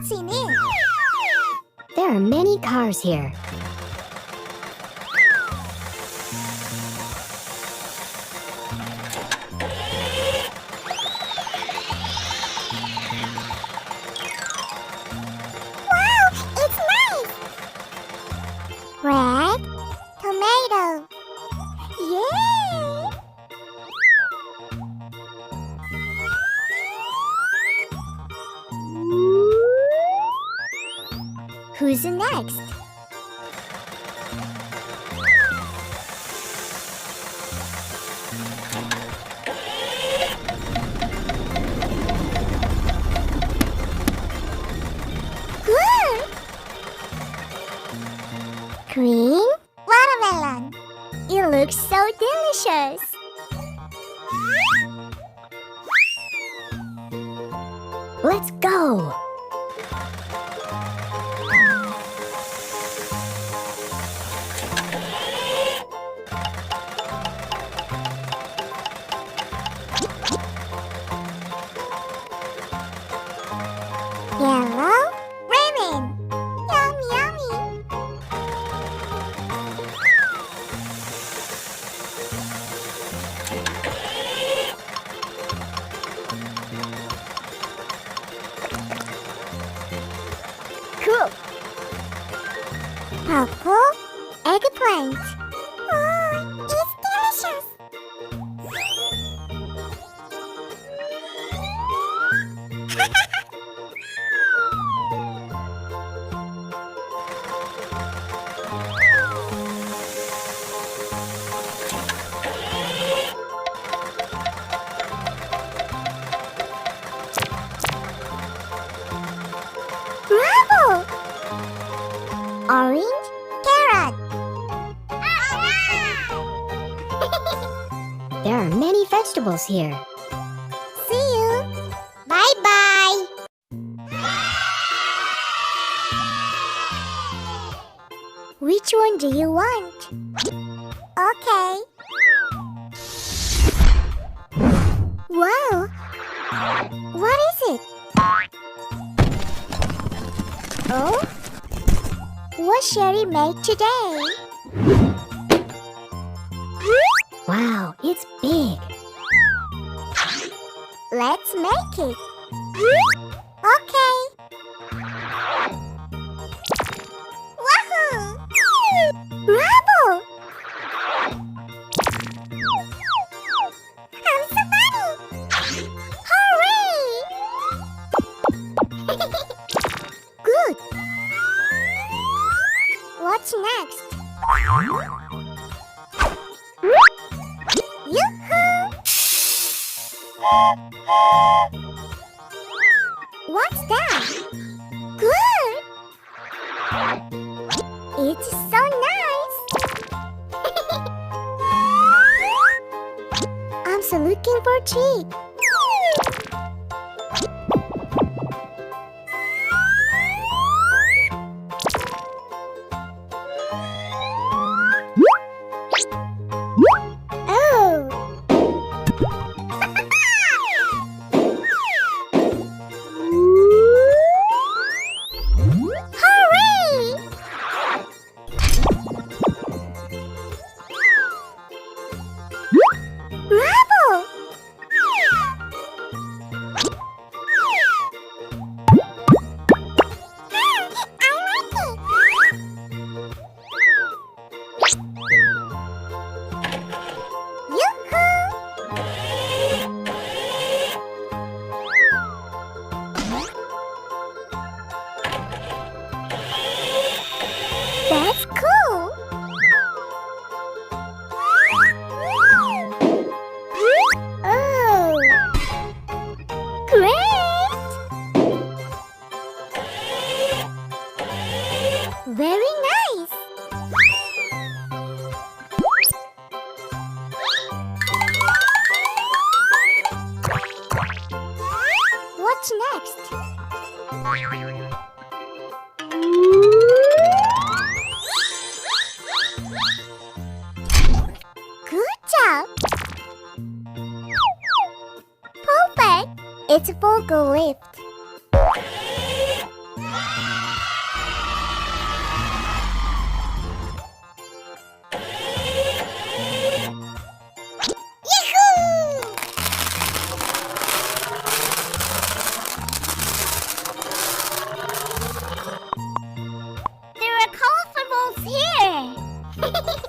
What's in it? There are many cars here. Wow, it's nice! Red tomato. Yay! Who's next? Good! Green watermelon. It looks so delicious. Let's go! Yellow ramen. Yum, yummy. Cool! Purple eggplant. Oh, it's delicious. Bravo! Orange carrot. There are many vegetables here. See you. Bye-bye. Which one do you want? Okay. Wow. What is it? Oh? What Sherry made today? Wow, it's big. Let's make it. Okay. Wahoo! Bravo! I'm so funny! Hooray! Good. What's next? Yoo-hoo! What's that? Good! It's so nice! I'm so looking for treat. Oh! Hooray! Bravo! I like it! Yoo-hoo! That's cool! Oh! Great! Very nice! What's next? Good job! Perfect! It's a vocal lift. There are colorfuls here.